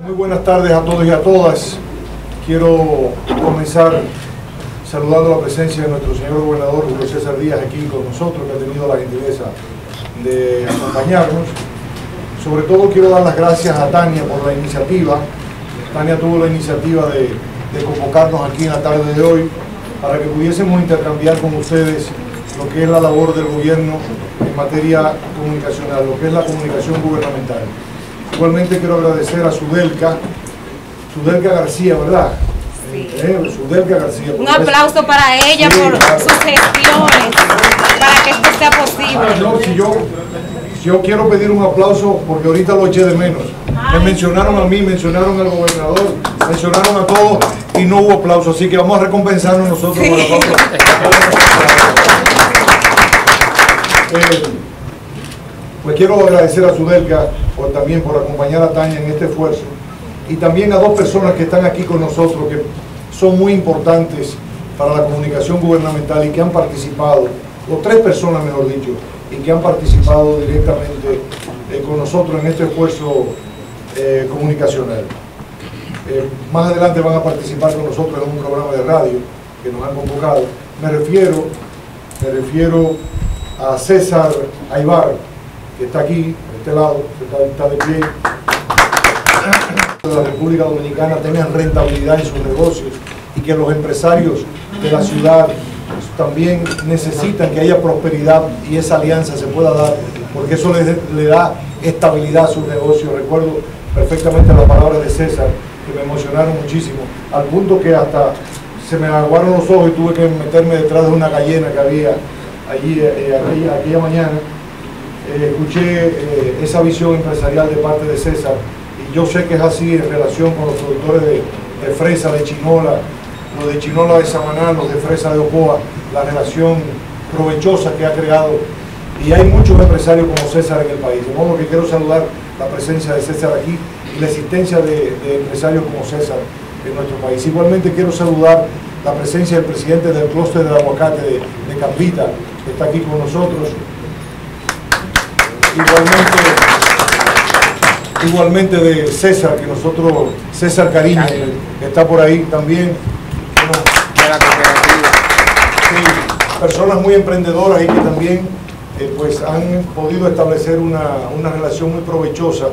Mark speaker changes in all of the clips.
Speaker 1: Muy buenas tardes a todos y a todas. Quiero comenzar saludando la presencia de nuestro señor gobernador Julio César Díaz aquí con nosotros, que ha tenido la gentileza de acompañarnos. Sobre todo quiero dar las gracias a Tania por la iniciativa. Tania tuvo la iniciativa de convocarnos aquí en la tarde de hoy para que pudiésemos intercambiar con ustedes lo que es la labor del gobierno en materia comunicacional, lo que es la comunicación gubernamental. Igualmente quiero agradecer a Sudelka García, ¿verdad?
Speaker 2: Sí.
Speaker 1: Sudelka García.
Speaker 2: Un aplauso para ella, sí, por claro, sus gestiones, para que esto sea posible.
Speaker 1: No, yo quiero pedir un aplauso porque ahorita lo eché de menos. Me mencionaron a mí, mencionaron al gobernador, mencionaron a todos y no hubo aplauso, así que vamos a recompensarnos nosotros, sí, por el aplauso. Pues quiero agradecer a Sudelka también por acompañar a Tania en este esfuerzo y también a dos personas que están aquí con nosotros que son muy importantes para la comunicación gubernamental y que han participado, o tres personas mejor dicho, y que han participado directamente con nosotros en este esfuerzo comunicacional. Más adelante van a participar con nosotros en un programa de radio que nos han convocado. Me refiero a César Aybar, que está aquí, de este lado, que está de pie, de la República Dominicana tengan rentabilidad en sus negocios y que los empresarios de la ciudad también necesitan que haya prosperidad y esa alianza se pueda dar, porque eso le da estabilidad a sus negocios. Recuerdo perfectamente las palabras de César, que me emocionaron muchísimo, al punto que hasta se me aguaron los ojos y tuve que meterme detrás de una gallina que había allí aquella mañana. Escuché esa visión empresarial de parte de César y yo sé que es así en relación con los productores de fresa de Chinola, los de Chinola de Samaná, los de fresa de Ocoa, la relación provechosa que ha creado, y hay muchos empresarios como César en el país, de modo que quiero saludar la presencia de César aquí y la existencia de empresarios como César en nuestro país. Igualmente quiero saludar la presencia del presidente del clúster del aguacate de Cambita, que está aquí con nosotros. Igualmente de César, César Cariño, que está por ahí también. De la cooperativa. Sí, personas muy emprendedoras y que también pues han podido establecer una relación muy provechosa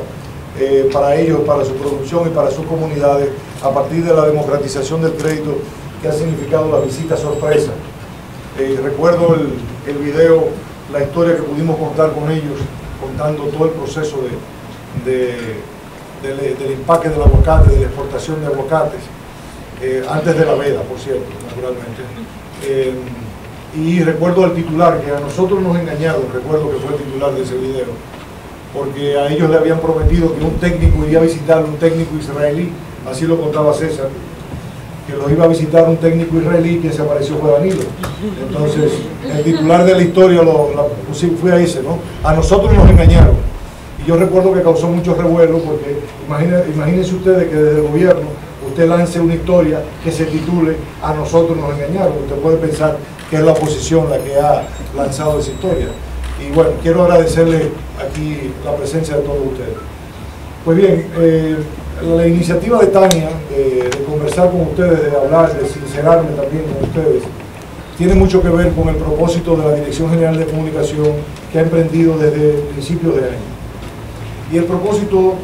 Speaker 1: para ellos, para su producción y para sus comunidades, a partir de la democratización del crédito que ha significado la visita sorpresa. Recuerdo el video, la historia que pudimos contar con ellos, contando todo el proceso del empaque del aguacate, de la exportación de aguacates, antes de la veda, por cierto, naturalmente. Y recuerdo al titular, que a nosotros nos engañaron, recuerdo que fue el titular de ese video, porque a ellos le habían prometido que un técnico iría a visitar, un técnico israelí, así lo contaba César, que los iba a visitar un técnico israelí, que se apareció fue Danilo. Entonces, el titular de la historia fue a ese, ¿no? A nosotros nos engañaron. Y yo recuerdo que causó mucho revuelo, porque imagínense ustedes que desde el gobierno usted lance una historia que se titule "A nosotros nos engañaron". Usted puede pensar que es la oposición la que ha lanzado esa historia. Y bueno, quiero agradecerle aquí la presencia de todos ustedes. Pues bien, la iniciativa de Tania de conversar con ustedes, de hablar, de sincerarme también con ustedes, tiene mucho que ver con el propósito de la Dirección General de Comunicación que ha emprendido desde principios de año. Y el propósito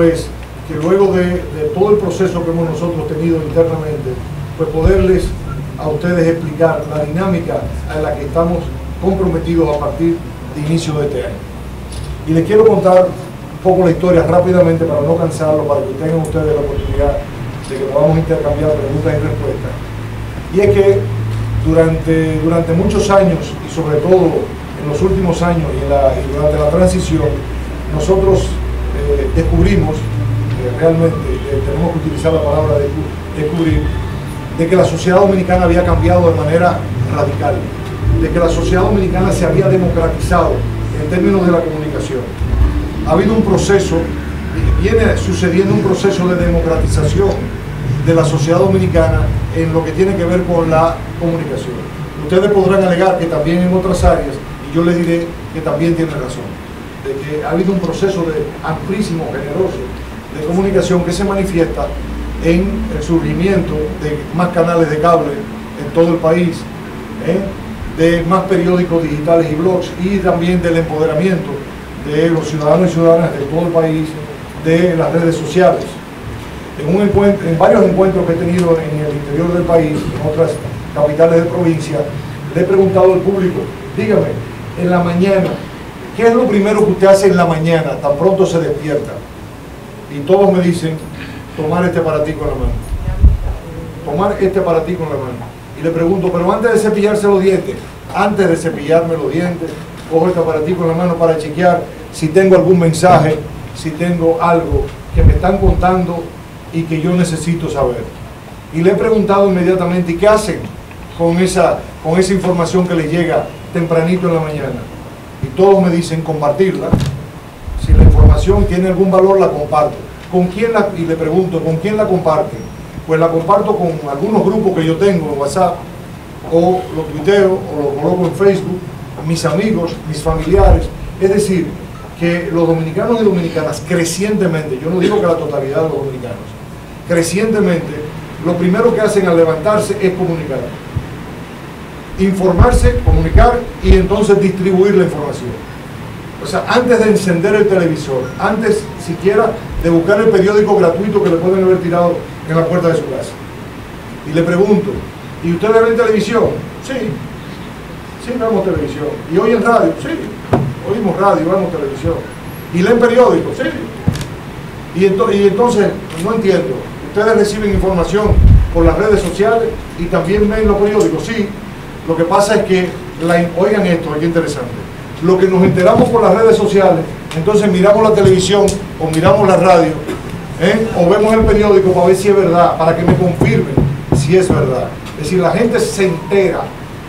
Speaker 1: es que luego de todo el proceso que hemos nosotros tenido internamente, pues poderles a ustedes explicar la dinámica a la que estamos comprometidos a partir de inicio de este año. Y les quiero contar un poco la historia rápidamente para no cansarlo, para que tengan ustedes la oportunidad de que podamos intercambiar preguntas y respuestas. Y es que durante muchos años, y sobre todo en los últimos años y durante la transición, nosotros descubrimos, realmente tenemos que utilizar la palabra descubrir, de que la sociedad dominicana había cambiado de manera radical, de que la sociedad dominicana se había democratizado en términos de la comunicación. Ha habido un proceso, viene sucediendo un proceso de democratización de la sociedad dominicana en lo que tiene que ver con la comunicación. Ustedes podrán alegar que también en otras áreas, y yo les diré que también tienen razón, de que ha habido un proceso de amplísimo, generoso de comunicación que se manifiesta en el surgimiento de más canales de cable en todo el país, de más periódicos digitales y blogs, y también del empoderamiento de los ciudadanos y ciudadanas de todo el país, de las redes sociales. En varios encuentros que he tenido en el interior del país, en otras capitales de provincia, le he preguntado al público, dígame, en la mañana, ¿qué es lo primero que usted hace en la mañana, tan pronto se despierta? Y todos me dicen, tomar este aparatico en la mano. Tomar este aparatico en la mano. Y le pregunto, pero antes de cepillarse los dientes, antes de cepillarme los dientes, cojo este aparatico en la mano para chequear si tengo algún mensaje, si tengo algo que me están contando y que yo necesito saber. Y le he preguntado inmediatamente, ¿y qué hacen con esa información que les llega tempranito en la mañana? Y todos me dicen compartirla. Si la información tiene algún valor, la comparto. ¿Con quién la? Y le pregunto, ¿con quién la comparten? Pues la comparto con algunos grupos que yo tengo en WhatsApp, o lo tuiteo, o lo coloco en Facebook, mis amigos, mis familiares. Es decir, que los dominicanos y dominicanas crecientemente, yo no digo que la totalidad de los dominicanos, crecientemente, lo primero que hacen al levantarse es comunicar. Informarse, comunicar y entonces distribuir la información. O sea, antes de encender el televisor, antes siquiera de buscar el periódico gratuito que le pueden haber tirado en la puerta de su casa. Y le pregunto, ¿y ustedes ven televisión? Sí, sí vemos televisión. ¿Y oyen radio? Sí, oímos radio, vemos televisión. ¿Y leen periódicos? Sí. Y entonces, no entiendo, ¿ustedes reciben información por las redes sociales y también ven los periódicos? Sí. Lo que pasa es que, oigan esto, aquí interesante, lo que nos enteramos por las redes sociales, entonces miramos la televisión o miramos la radio, o vemos el periódico para ver si es verdad, para que me confirmen si es verdad. Es decir, la gente se entera,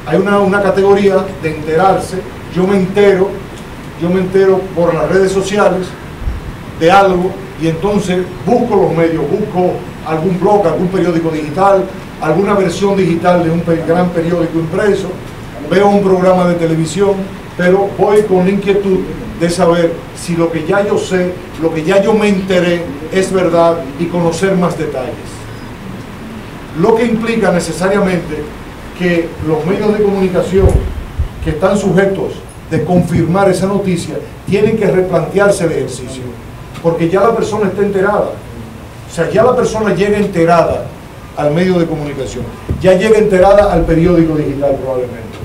Speaker 1: hay una categoría de enterarse, yo me entero por las redes sociales de algo y entonces busco los medios, busco algún blog, algún periódico digital, alguna versión digital de un gran periódico impreso, veo un programa de televisión, pero voy con la inquietud de saber si lo que ya yo sé, lo que ya yo me enteré es verdad y conocer más detalles. Lo que implica necesariamente que los medios de comunicación que están sujetos de confirmar esa noticia tienen que replantearse el ejercicio, porque ya la persona está enterada. O sea, ya la persona llega enterada al medio de comunicación, ya llega enterada al periódico digital probablemente,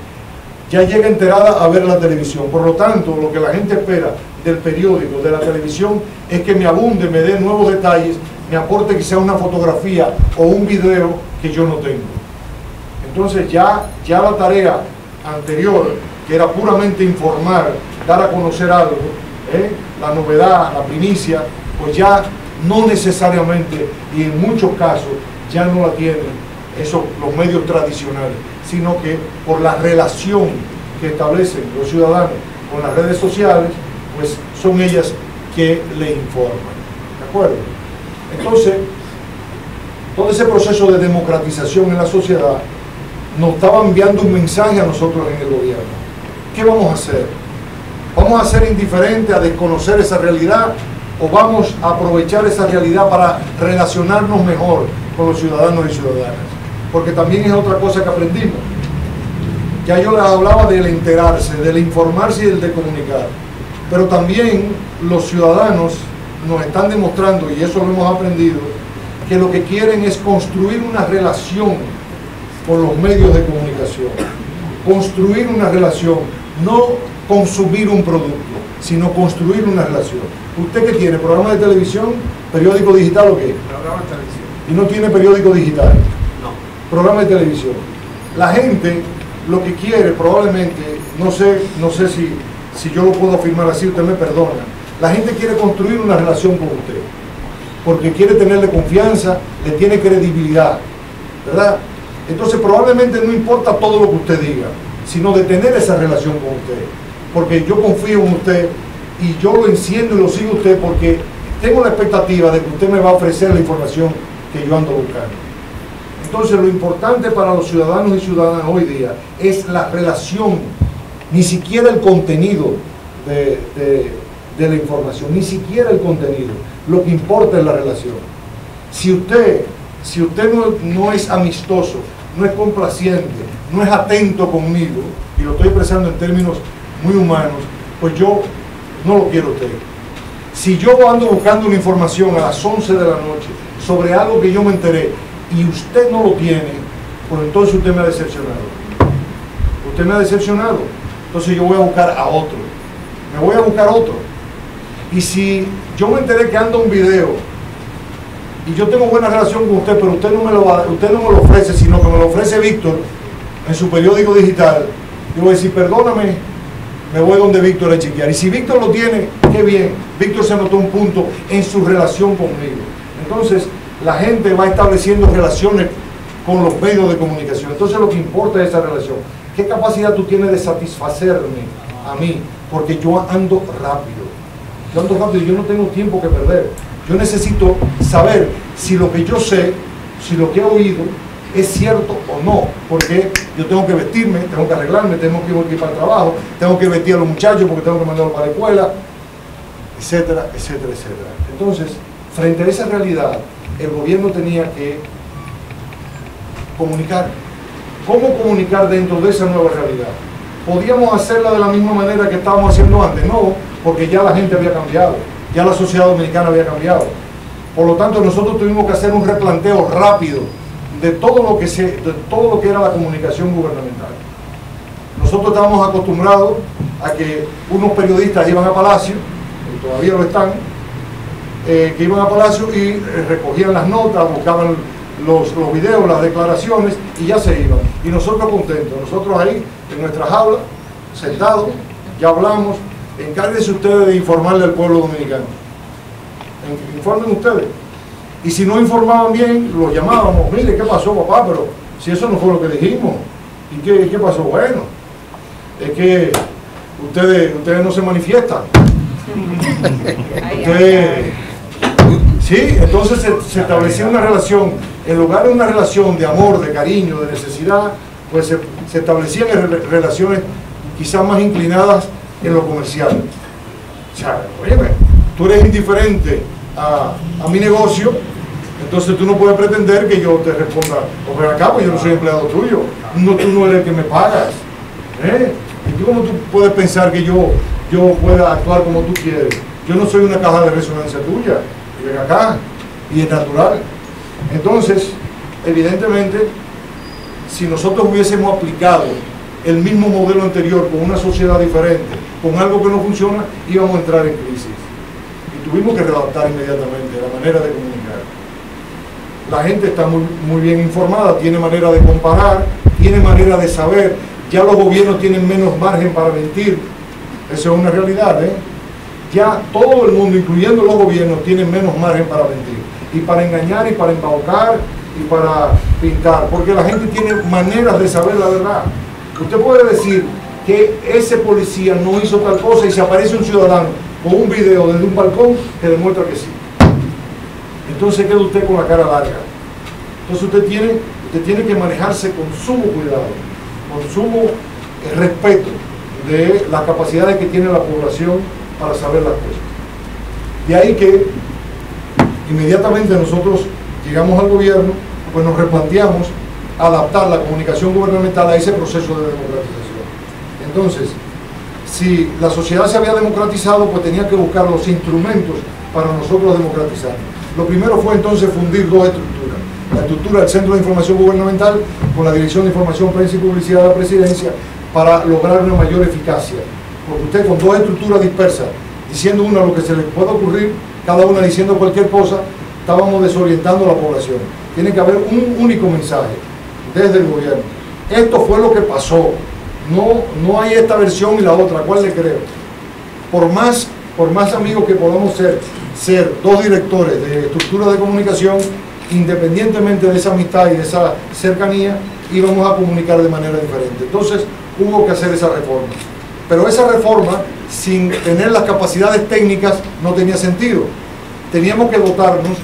Speaker 1: ya llega enterada a ver la televisión. Por lo tanto, lo que la gente espera del periódico, de la televisión, es que me abunde, me dé nuevos detalles, me aporte quizá una fotografía o un video que yo no tengo. Entonces ya la tarea anterior, que era puramente informar, dar a conocer algo, la novedad, la primicia, pues ya no necesariamente, y en muchos casos, ya no la tienen los medios tradicionales, sino que por la relación que establecen los ciudadanos con las redes sociales, pues son ellas que le informan. ¿De acuerdo? Entonces, todo ese proceso de democratización en la sociedad nos estaba enviando un mensaje a nosotros en el gobierno. ¿Qué vamos a hacer? ¿Vamos a ser indiferentes a desconocer esa realidad o vamos a aprovechar esa realidad para relacionarnos mejor con los ciudadanos y ciudadanas? Porque también es otra cosa que aprendimos. Ya yo les hablaba del enterarse, del informarse y del de comunicar. Pero también los ciudadanos nos están demostrando, y eso lo hemos aprendido, que lo que quieren es construir una relación con los medios de comunicación. Construir una relación, no consumir un producto, sino construir una relación. ¿Usted qué tiene? ¿Programa de televisión? ¿Periódico digital o qué?
Speaker 3: Programa de televisión.
Speaker 1: ¿Y no tiene periódico digital?
Speaker 3: No.
Speaker 1: Programa de televisión. La gente lo que quiere probablemente, no sé si yo lo puedo afirmar así, usted me perdona, la gente quiere construir una relación con usted, porque quiere tenerle confianza, le tiene credibilidad, ¿verdad? Entonces probablemente no importa todo lo que usted diga, sino de tener esa relación con usted, porque yo confío en usted y yo lo enciendo y lo sigo a usted porque tengo la expectativa de que usted me va a ofrecer la información que yo ando buscando. Entonces lo importante para los ciudadanos y ciudadanas hoy día es la relación, ni siquiera el contenido de la información, ni siquiera el contenido, Lo que importa es la relación. Si usted no es amistoso, no es complaciente, no es atento conmigo, y lo estoy expresando en términos muy humanos, pues yo no lo quiero a usted. Si yo ando buscando una información a las 11 de la noche sobre algo que yo me enteré y usted no lo tiene, pues entonces usted me ha decepcionado. Usted me ha decepcionado. Entonces yo voy a buscar a otro. Me voy a buscar otro. Y si yo me enteré que anda un video y yo tengo buena relación con usted, pero usted no me lo ofrece, sino que me lo ofrece Víctor en su periódico digital, yo voy a decir, perdóname, me voy donde Víctor a chequear. Y si Víctor lo tiene, qué bien. Víctor se anotó un punto en su relación conmigo. Entonces, la gente va estableciendo relaciones con los medios de comunicación. Entonces, lo que importa es esa relación. ¿Qué capacidad tú tienes de satisfacerme a mí? Porque yo ando rápido. Yo ando rápido y yo no tengo tiempo que perder. Yo necesito saber si lo que yo sé, si lo que he oído, es cierto o no, porque yo tengo que vestirme, tengo que arreglarme, tengo que ir para el trabajo, tengo que vestir a los muchachos porque tengo que mandarlos para la escuela, etcétera, etcétera, etcétera. Entonces, frente a esa realidad, el gobierno tenía que comunicar. ¿Cómo comunicar dentro de esa nueva realidad? ¿Podíamos hacerla de la misma manera que estábamos haciendo antes? No, porque ya la gente había cambiado, ya la sociedad dominicana había cambiado. Por lo tanto, nosotros tuvimos que hacer un replanteo rápido de todo lo que era la comunicación gubernamental. Nosotros estábamos acostumbrados a que unos periodistas iban a Palacio, y todavía lo están, que iban a Palacio y recogían las notas, buscaban los videos, las declaraciones y ya se iban. Y nosotros contentos, nosotros ahí en nuestra jaula, sentados, ya hablamos. Encárguense ustedes de informarle al pueblo dominicano. Informen ustedes. Y si no informaban bien, los llamábamos. Mire, ¿qué pasó, papá? Pero si eso no fue lo que dijimos. ¿Y qué pasó? Bueno, es que ustedes no se manifiestan. Sí, entonces se establecía una relación, en lugar de una relación de amor, de cariño, de necesidad, pues se establecían relaciones quizás más inclinadas en lo comercial. O sea, óyeme, tú eres indiferente a mi negocio, entonces tú no puedes pretender que yo te responda, o ven acá, pues yo no soy empleado tuyo, tú no eres el que me pagas. ¿Y cómo tú puedes pensar que yo pueda actuar como tú quieres? Yo no soy una caja de resonancia tuya, y ven acá, y es natural. Entonces, evidentemente, si nosotros hubiésemos aplicado el mismo modelo anterior con una sociedad diferente, con algo que no funciona, íbamos a entrar en crisis. Y tuvimos que redactar inmediatamente la manera de comunicar. La gente está muy bien informada, tiene manera de comparar, tiene manera de saber. Ya los gobiernos tienen menos margen para mentir. Eso es una realidad, ¿eh? Ya todo el mundo, incluyendo los gobiernos, tienen menos margen para mentir. Y para engañar, y para embaucar, y para pintar. Porque la gente tiene maneras de saber la verdad. Usted puede decir que ese policía no hizo tal cosa y se aparece un ciudadano con un video desde un balcón que demuestra que sí. Entonces queda usted con la cara larga. Entonces usted tiene que manejarse con sumo cuidado, con sumo respeto de las capacidades que tiene la población para saber las cosas. De ahí que inmediatamente nosotros llegamos al gobierno, pues nos replanteamos adaptar la comunicación gubernamental a ese proceso de democratización. Entonces, si la sociedad se había democratizado, pues tenía que buscar los instrumentos para nosotros democratizarnos. Lo primero fue entonces fundir dos estructuras. La estructura del Centro de Información Gubernamental con la Dirección de Información, Prensa y Publicidad de la Presidencia para lograr una mayor eficacia. Porque usted con dos estructuras dispersas, diciendo una lo que se le pueda ocurrir, cada una diciendo cualquier cosa, estábamos desorientando a la población. Tiene que haber un único mensaje desde el gobierno. Esto fue lo que pasó. No hay esta versión y la otra. ¿Cuál le creo? Por más amigos que podamos ser dos directores de estructuras de comunicación, independientemente de esa amistad y de esa cercanía, íbamos a comunicar de manera diferente. Entonces hubo que hacer esa reforma. Pero esa reforma, sin tener las capacidades técnicas, no tenía sentido. Teníamos que dotarnos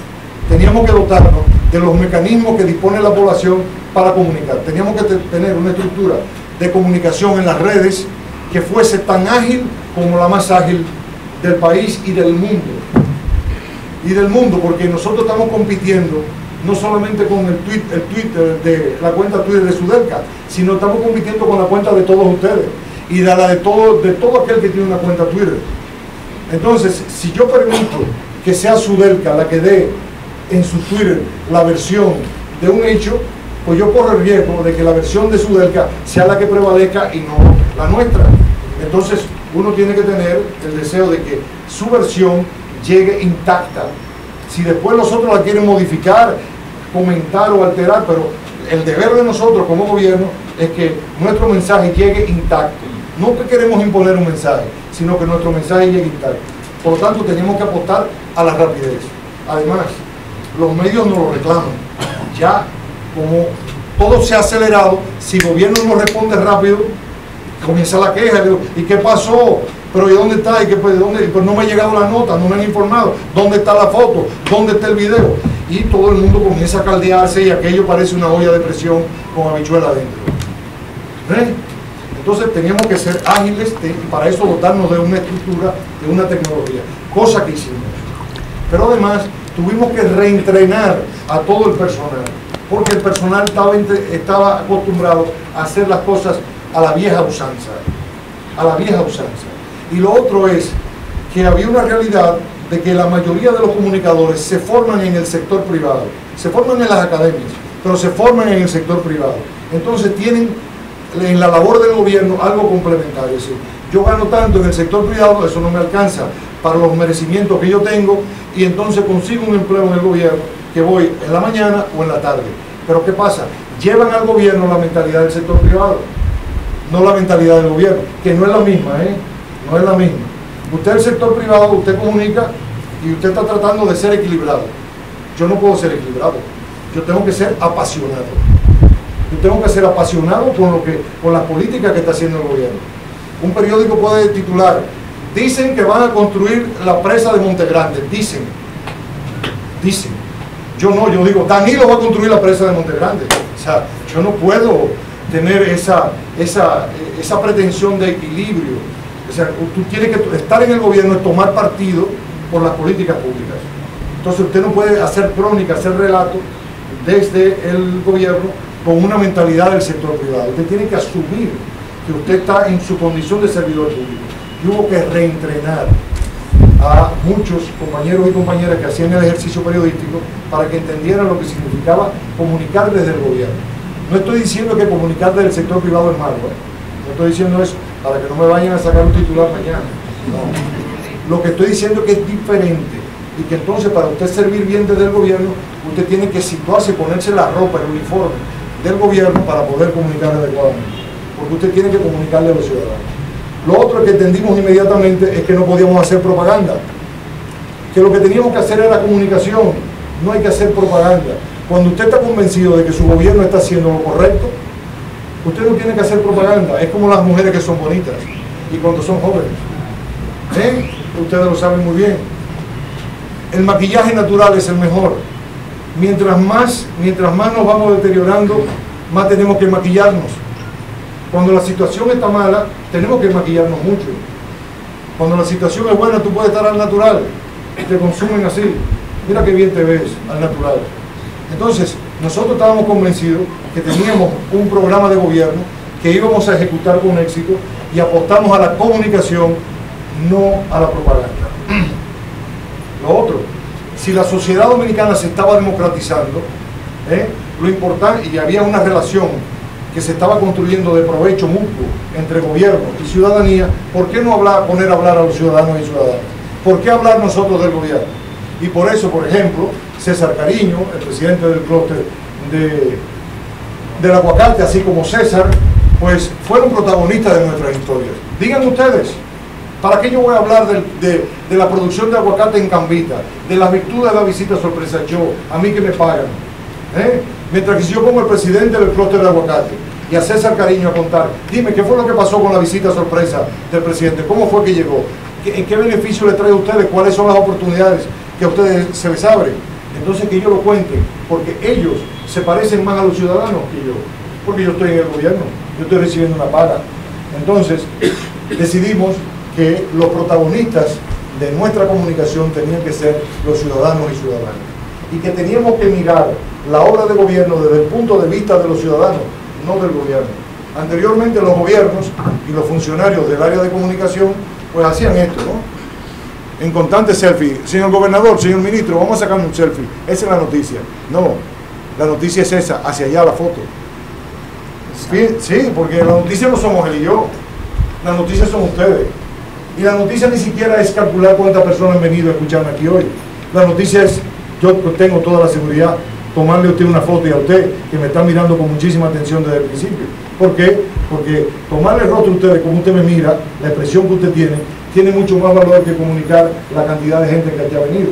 Speaker 1: de los mecanismos que dispone la población para comunicar. Teníamos que tener una estructura de comunicación en las redes que fuese tan ágil como la más ágil del país y del mundo. y del mundo, porque nosotros estamos compitiendo no solamente con el Twitter de la cuenta Twitter de Sudelca, sino estamos compitiendo con la cuenta de todos ustedes y de la de todo aquel que tiene una cuenta Twitter. Entonces, si yo permito que sea Sudelca la que dé en su Twitter la versión de un hecho, pues yo corro el riesgo de que la versión de Sudelca sea la que prevalezca y no la nuestra. Entonces, uno tiene que tener el deseo de que su versión llegue intacta. Si después los otros la quieren modificar, comentar o alterar, pero el deber de nosotros como gobierno es que nuestro mensaje llegue intacto. No que queremos imponer un mensaje, sino que nuestro mensaje llegue intacto. Por lo tanto, tenemos que apostar a la rapidez. Además, los medios nos lo reclaman. Ya, como todo se ha acelerado, si el gobierno no responde rápido, comienza la queja. ¿Y qué pasó? ¿Pero y dónde está? ¿Y qué, pues, dónde? Pues no me ha llegado la nota, no me han informado. ¿Dónde está la foto? ¿Dónde está el video? Y todo el mundo comienza a caldearse y aquello parece una olla de presión con habichuela adentro. Entonces teníamos que ser ágiles y para eso dotarnos de una estructura, de una tecnología, cosa que hicimos. Pero además tuvimos que reentrenar a todo el personal, porque el personal estaba acostumbrado a hacer las cosas a la vieja usanza, Y lo otro es que había una realidad de que la mayoría de los comunicadores se forman en el sector privado, se forman en las academias, pero se forman en el sector privado. Entonces tienen en la labor del gobierno algo complementario. Es decir, yo gano tanto en el sector privado, eso no me alcanza para los merecimientos que yo tengo, y entonces consigo un empleo en el gobierno que voy en la mañana o en la tarde. Pero ¿qué pasa? Llevan al gobierno la mentalidad del sector privado, no la mentalidad del gobierno, que no es la misma, no es la misma. Usted el sector privado, usted comunica y usted está tratando de ser equilibrado. Yo no puedo ser equilibrado, yo tengo que ser apasionado. Yo tengo que ser apasionado con las políticas que está haciendo el gobierno. Un periódico puede titular: dicen que van a construir la presa de Montegrande. Dicen. Yo no, yo digo, Danilo va a construir la presa de Montegrande. O sea, yo no puedo tener esa pretensión de equilibrio. O sea, tú tienes que estar en el gobierno, es tomar partido por las políticas públicas. Entonces usted no puede hacer crónica, hacer relato desde el gobierno con una mentalidad del sector privado. Usted tiene que asumir que usted está en su condición de servidor público. Y hubo que reentrenar a muchos compañeros y compañeras que hacían el ejercicio periodístico para que entendieran lo que significaba comunicar desde el gobierno. No estoy diciendo que comunicar desde el sector privado es malo, no estoy diciendo eso para que no me vayan a sacar un titular mañana. No. Lo que estoy diciendo es que es diferente y que entonces para usted servir bien desde el gobierno, usted tiene que situarse, ponerse la ropa, el uniforme del gobierno para poder comunicar adecuadamente, porque usted tiene que comunicarle a los ciudadanos. Lo otro que entendimos inmediatamente es que no podíamos hacer propaganda, que lo que teníamos que hacer era comunicación, no hay que hacer propaganda. Cuando usted está convencido de que su gobierno está haciendo lo correcto, usted no tiene que hacer propaganda. Es como las mujeres que son bonitas y cuando son jóvenes. Ustedes lo saben muy bien. El maquillaje natural es el mejor. Mientras más nos vamos deteriorando, más tenemos que maquillarnos. Cuando la situación está mala, tenemos que maquillarnos mucho. Cuando la situación es buena, tú puedes estar al natural. Te consumen así. Mira qué bien te ves al natural. Entonces, nosotros estábamos convencidos que teníamos un programa de gobierno que íbamos a ejecutar con éxito y apostamos a la comunicación, no a la propaganda. Lo otro, si la sociedad dominicana se estaba democratizando, lo importante, y había una relación que se estaba construyendo de provecho mutuo entre gobierno y ciudadanía, ¿por qué no poner a hablar a los ciudadanos y ciudadanas? ¿Por qué hablar nosotros del gobierno? Y por eso, por ejemplo, César Cariño, el presidente del clúster del aguacate, así como César, pues fueron protagonistas de nuestras historias. Digan ustedes, ¿para qué yo voy a hablar de la producción de aguacate en Cambita, de las virtudes de la visita sorpresa? A mí que me pagan. Mientras que si yo pongo al presidente del clúster de aguacate y a César Cariño a contar, dime, ¿qué fue lo que pasó con la visita sorpresa del presidente? ¿Cómo fue que llegó? ¿En qué beneficio le trae a ustedes? ¿Cuáles son las oportunidades que a ustedes se les abre? Entonces que ellos lo cuenten, porque ellos se parecen más a los ciudadanos que yo, porque yo estoy en el gobierno, yo estoy recibiendo una paga. Entonces decidimos que los protagonistas de nuestra comunicación tenían que ser los ciudadanos y ciudadanas, y que teníamos que mirar la obra de gobierno desde el punto de vista de los ciudadanos, no del gobierno. Anteriormente los gobiernos y los funcionarios del área de comunicación pues hacían esto, ¿no? En constante selfie. Señor gobernador, señor ministro, vamos a sacar un selfie. Esa es la noticia. No, la noticia es esa, hacia allá la foto. Sí, porque la noticia no somos él y yo, la noticia son ustedes. Y la noticia ni siquiera es calcular cuántas personas han venido a escucharme aquí hoy. La noticia es, yo tengo toda la seguridad, tomarle a usted una foto, y a usted que me está mirando con muchísima atención desde el principio. ¿Por qué? Porque tomarle el rostro a ustedes, como usted me mira, la expresión que usted tiene mucho más valor que comunicar la cantidad de gente que aquí ha venido.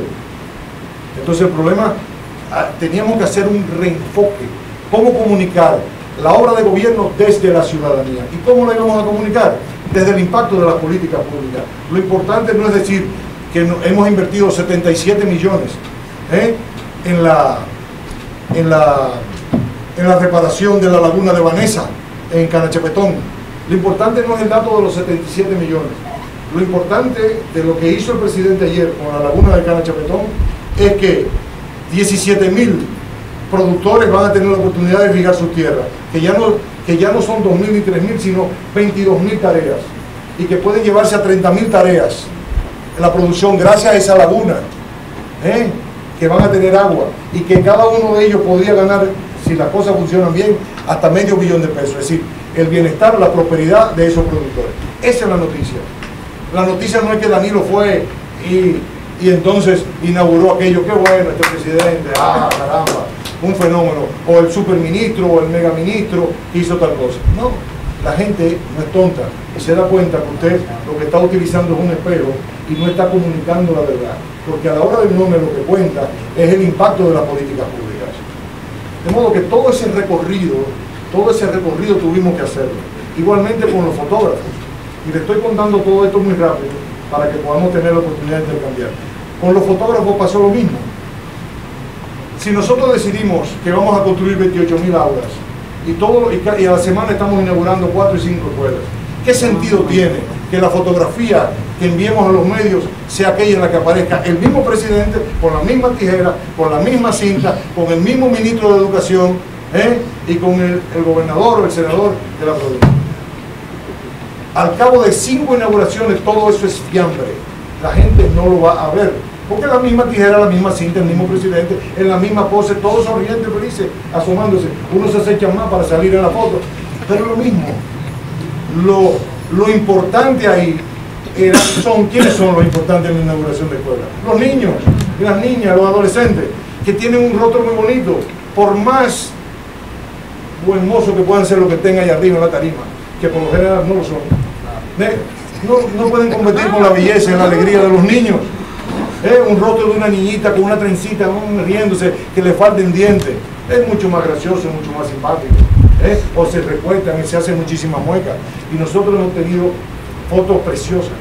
Speaker 1: Entonces el problema, teníamos que hacer un reenfoque. ¿Cómo comunicar la obra de gobierno desde la ciudadanía? ¿Y cómo la íbamos a comunicar? Desde el impacto de las políticas públicas. Lo importante no es decir que hemos invertido 77 millones en la reparación de la laguna de Vanessa en Canachapetón. Lo importante no es el dato de los 77 millones. Lo importante de lo que hizo el presidente ayer con la laguna de Canachapetón es que 17.000 productores van a tener la oportunidad de irrigar sus tierras, que ya no son 2.000 ni 3.000, sino 22.000 tareas, y que pueden llevarse a 30.000 tareas en la producción gracias a esa laguna, que van a tener agua, y que cada uno de ellos podría ganar, si las cosas funcionan bien, hasta $500 000 de pesos. Es decir, el bienestar, la prosperidad de esos productores. Esa es la noticia. La noticia no es que Danilo fue y entonces inauguró aquello. Qué bueno este presidente, caramba, un fenómeno. O el superministro o el megaministro hizo tal cosa. No, la gente no es tonta y se da cuenta que usted lo que está utilizando es un espejo y no está comunicando la verdad. Porque a la hora del nombre lo que cuenta es el impacto de las políticas públicas. De modo que todo ese recorrido tuvimos que hacerlo. Igualmente con los fotógrafos. Y le estoy contando todo esto muy rápido para que podamos tener la oportunidad de intercambiar. Con los fotógrafos pasó lo mismo. Si nosotros decidimos que vamos a construir 28.000 aulas y a la semana estamos inaugurando 4 y 5 escuelas, ¿qué sentido tiene que la fotografía que enviemos a los medios sea aquella en la que aparezca el mismo presidente con la misma tijera, con la misma cinta, con el mismo ministro de Educación y con el gobernador o el senador de la provincia? Al cabo de 5 inauguraciones todo eso es fiambre. La gente no lo va a ver. Porque la misma tijera, la misma cinta, el mismo presidente, en la misma pose, todos sonrientes, felices, asomándose. Unos se acechan más para salir en la foto. Pero lo mismo. Lo importante ahí ¿quiénes son los importantes en la inauguración de escuelas? Los niños, las niñas, los adolescentes, que tienen un rostro muy bonito. Por más buen mozo que puedan ser los que estén ahí arriba en la tarima, que por lo general no lo son. No pueden competir con la belleza y la alegría de los niños. Un rostro de una niñita con una trencita, riéndose, que le falten dientes, es mucho más gracioso, mucho más simpático. O se recuestan y se hacen muchísimas muecas. Y nosotros hemos tenido fotos preciosas.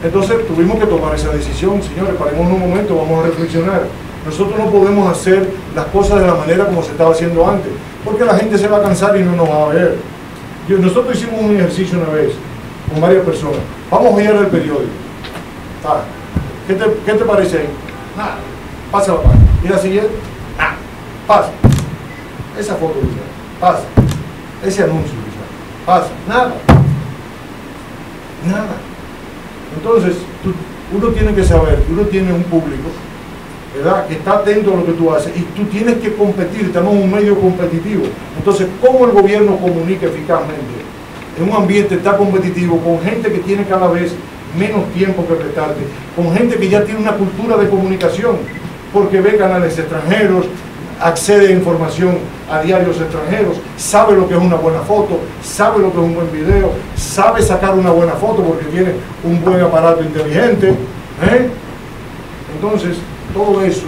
Speaker 1: Entonces tuvimos que tomar esa decisión. Señores, paremos un momento, vamos a reflexionar. Nosotros no podemos hacer las cosas de la manera como se estaba haciendo antes, porque la gente se va a cansar y no nos va a ver. Nosotros hicimos un ejercicio una vez con varias personas. Vamos a ir al periódico. ¿Qué te parece ahí? Nada. Pasa la página. ¿Y la siguiente? Nada. Pasa. Esa foto, Luisa. Pasa. Ese anuncio, Luisa. Pasa. Nada. Nada. Entonces, uno tiene que saber que uno tiene un público, ¿verdad?, que está atento a lo que tú haces, y tú tienes que competir. Estamos en un medio competitivo. Entonces, ¿cómo el gobierno comunica eficazmente en un ambiente tan competitivo, con gente que tiene cada vez menos tiempo que prestarte, con gente que ya tiene una cultura de comunicación, porque ve canales extranjeros, accede a información a diarios extranjeros, sabe lo que es una buena foto, sabe lo que es un buen video, sabe sacar una buena foto porque tiene un buen aparato inteligente? Entonces, todo eso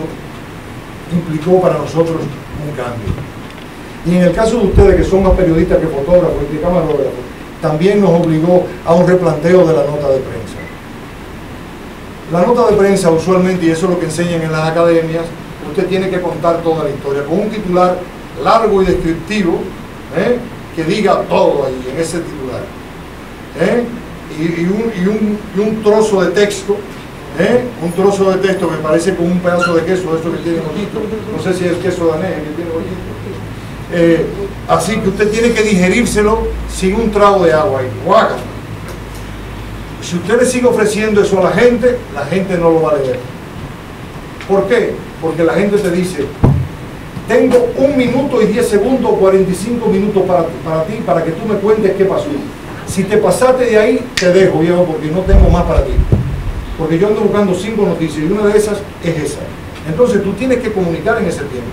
Speaker 1: implicó para nosotros un cambio. Y en el caso de ustedes, que son más periodistas que fotógrafos y que camarógrafos, también nos obligó a un replanteo de la nota de prensa. La nota de prensa usualmente, y eso es lo que enseñan en las academias, usted tiene que contar toda la historia, con un titular largo y descriptivo, que diga todo ahí, en ese titular. Y un trozo de texto Un trozo de texto que parece como un pedazo de queso, esto que tiene hoyito, no sé si es el queso danés que tiene hoyito. Así que usted tiene que digerírselo sin un trago de agua y guácala. Si usted le sigue ofreciendo eso a la gente no lo va a leer. ¿Por qué? Porque la gente te dice, tengo 1 minuto y 10 segundos, 45 minutos para ti, para que tú me cuentes qué pasó. Si te pasaste de ahí, te dejo, viejo, porque no tengo más para ti. Porque yo ando buscando 5 noticias y una de esas es esa. Entonces tú tienes que comunicar en ese tiempo.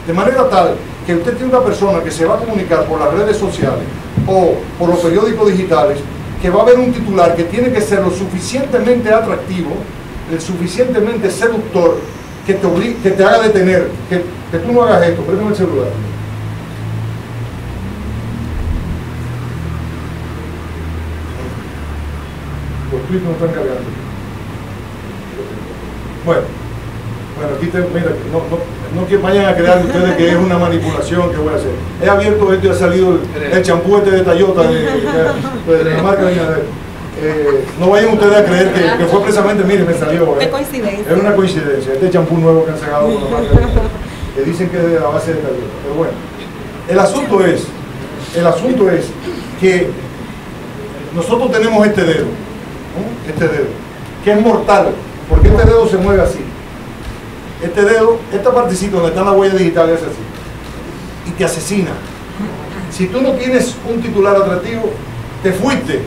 Speaker 1: De manera tal que usted tiene una persona que se va a comunicar por las redes sociales o por los periódicos digitales, que va a haber un titular que tiene que ser lo suficientemente atractivo, el suficientemente seductor, que te haga detener, que tú no hagas esto. Préstame el celular. Los tweets no están cargando. Bueno, aquí mira, no que vayan a crear ustedes que es una manipulación que voy a hacer. He abierto esto y ha salido el champú este de Toyota de la marca no vayan ustedes a creer que fue precisamente, mire, me salió.
Speaker 2: Qué coincidencia.
Speaker 1: Es una coincidencia. Este champú nuevo que han sacado con la marca que dicen que es de la base de Toyota. Pero bueno, el asunto es que nosotros tenemos este dedo, que es mortal, porque este dedo se mueve así. Este dedo, esta partecita donde está la huella digital es así, y te asesina. Si tú no tienes un titular atractivo, te fuiste.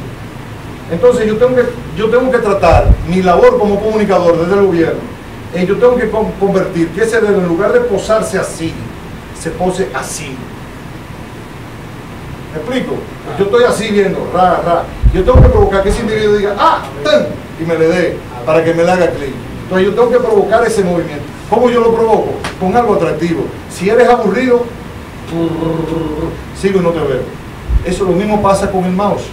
Speaker 1: Entonces yo tengo que tratar mi labor como comunicador desde el gobierno, yo tengo que convertir que ese dedo, en lugar de posarse así, se pose así. ¿Me explico? Yo estoy así viendo, yo tengo que provocar que ese individuo diga, ¡tan! Y me le dé, para que me le haga clic. Entonces yo tengo que provocar ese movimiento. ¿Cómo yo lo provoco? Con algo atractivo. Si eres aburrido, sigo y no te veo. Eso lo mismo pasa con el mouse.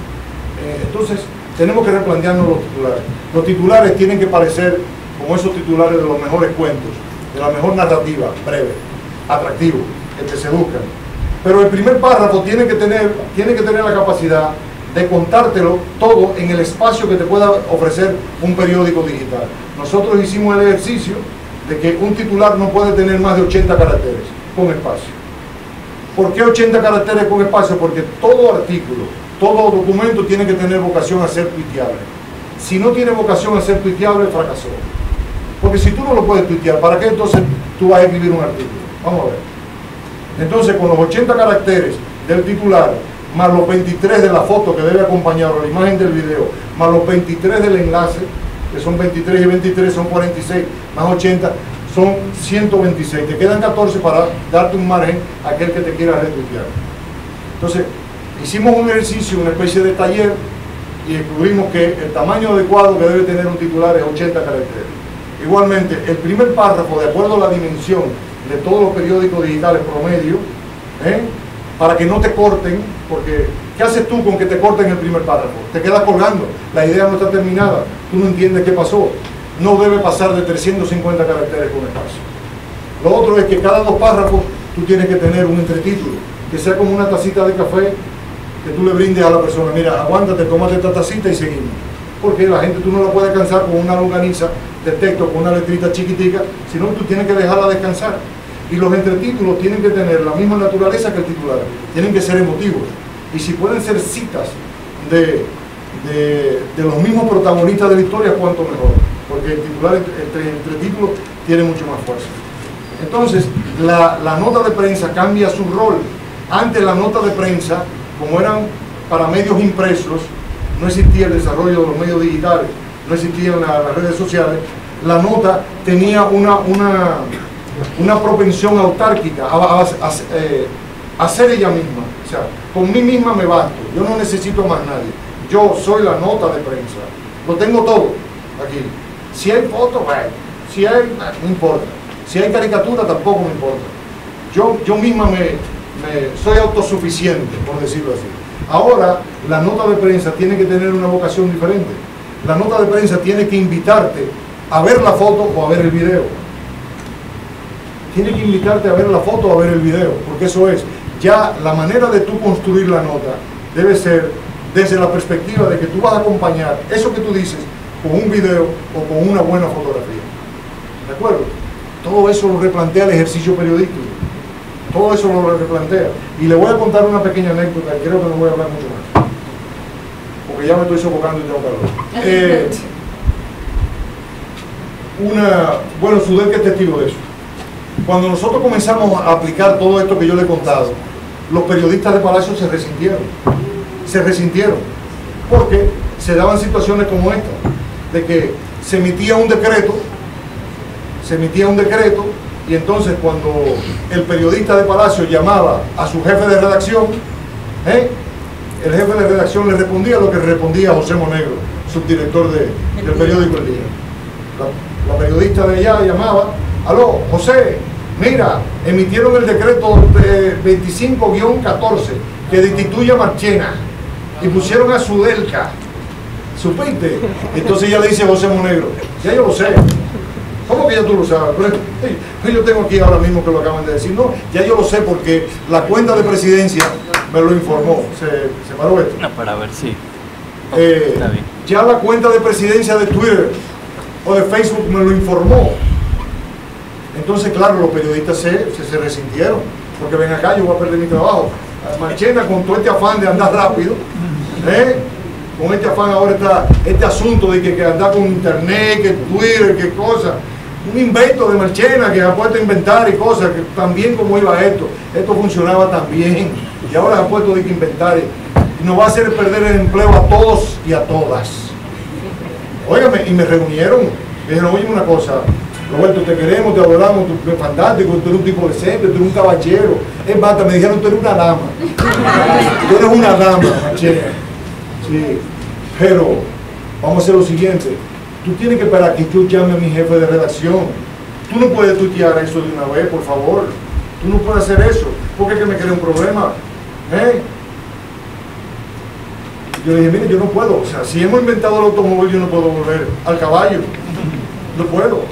Speaker 1: Entonces tenemos que replantearnos los titulares. Los titulares tienen que parecer como esos titulares de los mejores cuentos, de la mejor narrativa, breve, atractivo, que te seduzcan. Pero el primer párrafo tiene que tener la capacidad de contártelo todo en el espacio que te pueda ofrecer un periódico digital. Nosotros hicimos el ejercicio de que un titular no puede tener más de 80 caracteres con espacio. ¿Por qué 80 caracteres con espacio? Porque todo artículo, todo documento tiene que tener vocación a ser tuiteable. Si no tiene vocación a ser tuiteable, fracasó. Porque si tú no lo puedes tuitear, ¿para qué entonces tú vas a escribir un artículo? Vamos a ver. Entonces, con los 80 caracteres del titular, más los 23 de la foto que debe acompañar o la imagen del video, más los 23 del enlace, que son 23 y 23 son 46, más 80 son 126. Te quedan 14 para darte un margen a aquel que te quiera retuitear. Entonces, hicimos un ejercicio, una especie de taller, y descubrimos que el tamaño adecuado que debe tener un titular es 80 caracteres. Igualmente, el primer párrafo, de acuerdo a la dimensión de todos los periódicos digitales promedio, para que no te corten, porque ¿qué haces tú con que te corten el primer párrafo? Te quedas colgando, la idea no está terminada, tú no entiendes qué pasó. No debe pasar de 350 caracteres con espacio. Lo otro es que cada 2 párrafos tú tienes que tener un entretítulo, que sea como una tacita de café que tú le brindes a la persona. Mira, aguántate, tómate esta tacita y seguimos. Porque la gente tú no la puedes alcanzar con una longaniza de texto, con una letrita chiquitica, sino tú tienes que dejarla descansar. Y los entretítulos tienen que tener la misma naturaleza que el titular, tienen que ser emotivos. Y si pueden ser citas de los mismos protagonistas de la historia, cuanto mejor, porque el titular entre títulos tiene mucho más fuerza. Entonces, la nota de prensa cambia su rol. Antes la nota de prensa, como eran para medios impresos, no existía el desarrollo de los medios digitales, no existían las redes sociales, la nota tenía una propensión autárquica a ser ella misma. O sea, con mí misma me basto, yo no necesito más nadie. Yo soy la nota de prensa, lo tengo todo aquí. Si hay fotos, bueno, si hay, no importa. Si hay caricatura, tampoco me importa. Yo misma soy autosuficiente, por decirlo así. Ahora, la nota de prensa tiene que tener una vocación diferente. La nota de prensa tiene que invitarte a ver la foto o a ver el video. Tiene que invitarte a ver la foto o a ver el video, porque eso es. Ya la manera de tú construir la nota debe ser desde la perspectiva de que tú vas a acompañar eso que tú dices con un video o con una buena fotografía. ¿De acuerdo? Todo eso lo replantea el ejercicio periodístico. Todo eso lo replantea. Y le voy a contar una pequeña anécdota, y creo que no voy a hablar mucho más, porque ya me estoy sofocando y tengo calor. Bueno, Sudelka es testigo de eso. Cuando nosotros comenzamos a aplicar todo esto que yo le he contado, los periodistas de Palacio se resintieron, porque se daban situaciones como esta, de que se emitía un decreto, y entonces cuando el periodista de Palacio llamaba a su jefe de redacción, el jefe de redacción le respondía lo que respondía José Monegro, subdirector del periódico El Día. La periodista de allá llamaba: aló, José, mira, emitieron el decreto 25-14 que destituye a Marchena y pusieron a Sudelka. ¿Supiste? Entonces ella le dice a José Monegro: ya yo lo sé. ¿Cómo que ya tú lo sabes? Pero yo tengo aquí ahora mismo que lo acaban de decir. No, ya yo lo sé porque la cuenta de presidencia me lo informó. ¿Se paró esto?
Speaker 3: No, para ver si.
Speaker 1: Está bien. Ya la cuenta de presidencia de Twitter o de Facebook me lo informó. Entonces, claro, los periodistas se resintieron, porque ven acá, yo voy a perder mi trabajo. Marchena, con todo este afán de andar rápido, con este afán ahora está este asunto de que anda con internet, que Twitter, que cosas, un invento de Marchena que ha puesto a inventar y cosas, que también como iba esto funcionaba también, y ahora se ha puesto de que inventar, y nos va a hacer perder el empleo a todos y a todas. Óigame, y me reunieron, me dijeron: oye, una cosa, Roberto, te queremos, te adoramos, tú eres fantástico, tú eres un tipo decente, tú eres un caballero. Es más, me dijeron: tú eres una dama. Tú eres una dama, Marchena. Sí, pero vamos a hacer lo siguiente. Tú tienes que esperar que yo llame a mi jefe de redacción. Tú no puedes tuitear eso de una vez, por favor. Tú no puedes hacer eso, porque es que me crea un problema. Yo le dije: mire, yo no puedo. O sea, si hemos inventado el automóvil, yo no puedo volver al caballo. No puedo.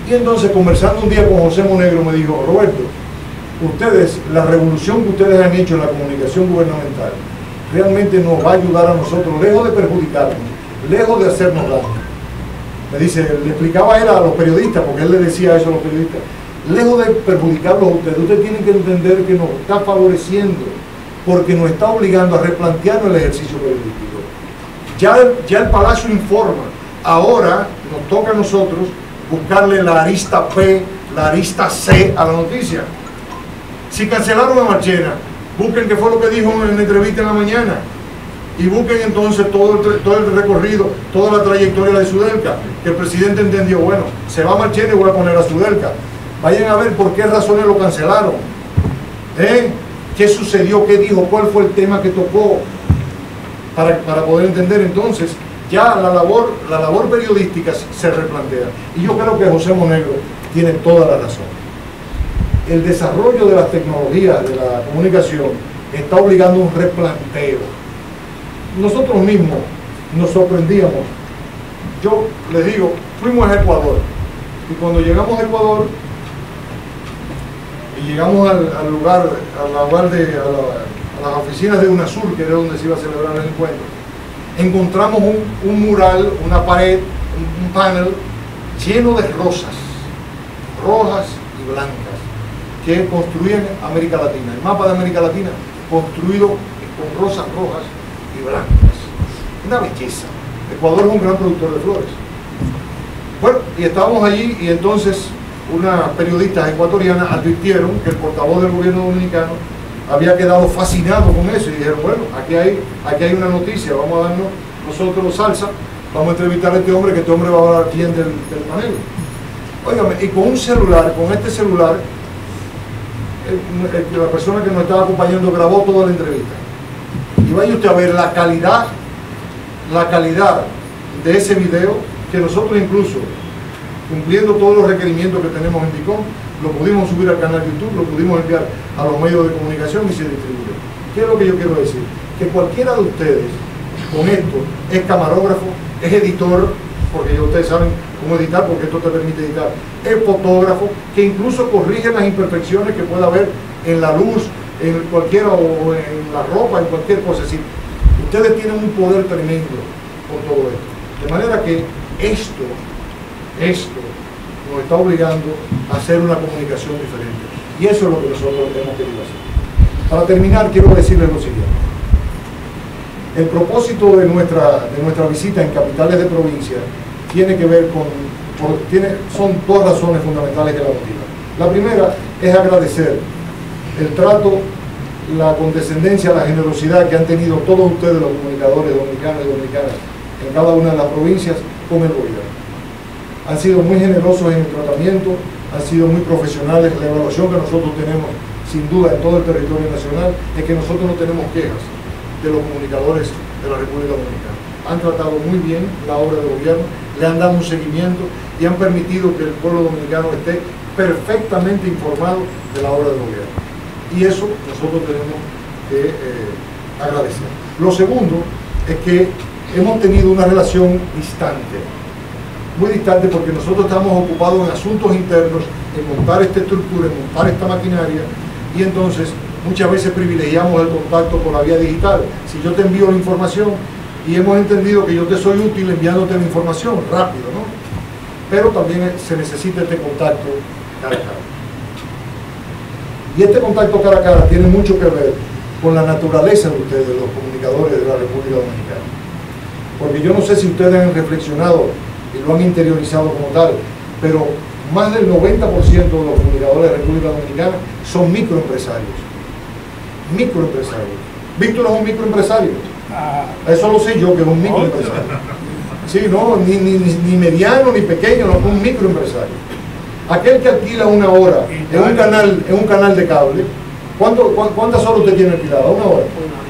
Speaker 1: Y entonces, conversando un día con José Monegro, me dijo: Roberto, ustedes, la revolución que ustedes han hecho en la comunicación gubernamental, realmente nos va a ayudar a nosotros, lejos de perjudicarnos, lejos de hacernos daño. Me dice, le explicaba a él a los periodistas, porque él le decía eso a los periodistas: lejos de perjudicarlos a ustedes tienen que entender que nos está favoreciendo, porque nos está obligando a replantearnos el ejercicio periodístico. Ya el Palacio informa, ahora nos toca a nosotros buscarle la arista P, la arista C a la noticia. Si cancelaron a Marchena, busquen qué fue lo que dijo en la entrevista en la mañana, y busquen entonces todo el recorrido, toda la trayectoria de Sudelka, que el presidente entendió: bueno, se va Marchena y voy a poner a Sudelka. Vayan a ver por qué razones lo cancelaron, qué sucedió, qué dijo, cuál fue el tema que tocó, para poder entender. Entonces ya la labor periodística se replantea, y yo creo que José Monegro tiene toda la razón. El desarrollo de las tecnologías de la comunicación está obligando un replanteo. Nosotros mismos nos sorprendíamos. Yo les digo, fuimos a Ecuador, y cuando llegamos a Ecuador y llegamos al lugar, a las oficinas de UNASUR, que era donde se iba a celebrar el encuentro, encontramos un mural, una pared, un panel lleno de rosas, rojas y blancas, que construían América Latina. El mapa de América Latina construido con rosas rojas y blancas. Una belleza. Ecuador es un gran productor de flores. Bueno, y estábamos allí, y entonces unas periodistas ecuatorianas advirtieron que el portavoz del gobierno dominicano había quedado fascinado con eso, y dijeron: bueno, aquí hay una noticia, vamos a darnos nosotros salsa, vamos a entrevistar a este hombre, que este hombre va a hablar bien del panel. Óigame, y con un celular, con este celular, la persona que nos estaba acompañando grabó toda la entrevista. Y vaya usted a ver la calidad de ese video, que nosotros incluso, cumpliendo todos los requerimientos que tenemos en DICOM, lo pudimos subir al canal YouTube, lo pudimos enviar a los medios de comunicación y se distribuyó. ¿Qué es lo que yo quiero decir? Que cualquiera de ustedes con esto es camarógrafo, es editor, porque ya ustedes saben cómo editar, porque esto te permite editar, es fotógrafo, que incluso corrige las imperfecciones que pueda haber en la luz, en cualquiera, o en la ropa, en cualquier cosa. Es decir, ustedes tienen un poder tremendo por todo esto. De manera que esto nos está obligando a hacer una comunicación diferente. Y eso es lo que nosotros hemos querido hacer. Para terminar, quiero decirles lo siguiente. El propósito de nuestra visita en capitales de provincia tiene que ver son dos razones fundamentales que la motivan. La primera es agradecer el trato, la condescendencia, la generosidad que han tenido todos ustedes, los comunicadores dominicanos y dominicanas, en cada una de las provincias con el gobierno. Han sido muy generosos en el tratamiento, han sido muy profesionales. La evaluación que nosotros tenemos, sin duda, en todo el territorio nacional, es que nosotros no tenemos quejas de los comunicadores de la República Dominicana. Han tratado muy bien la obra del gobierno, le han dado un seguimiento y han permitido que el pueblo dominicano esté perfectamente informado de la obra del gobierno. Y eso nosotros tenemos que agradecer. Lo segundo es que hemos tenido una relación distante, muy distante, porque nosotros estamos ocupados en asuntos internos, en montar esta estructura, en montar esta maquinaria, y entonces muchas veces privilegiamos el contacto por la vía digital. Si yo te envío la información y hemos entendido que yo te soy útil enviándote la información rápido, ¿no? Pero también se necesita este contacto cara a cara. Y este contacto cara a cara tiene mucho que ver con la naturaleza de ustedes, los comunicadores de la República Dominicana. Porque yo no sé si ustedes han reflexionado y lo han interiorizado como tal, pero más del 90% de los comunicadores de la República Dominicana son microempresarios. Microempresarios. Víctor es un microempresario. Eso lo sé yo, que es un microempresario. Sí, no, ni mediano ni pequeño, no, un microempresario. Aquel que alquila una hora en un canal de cable, ¿cuántas horas usted tiene alquilada? ¿Una hora?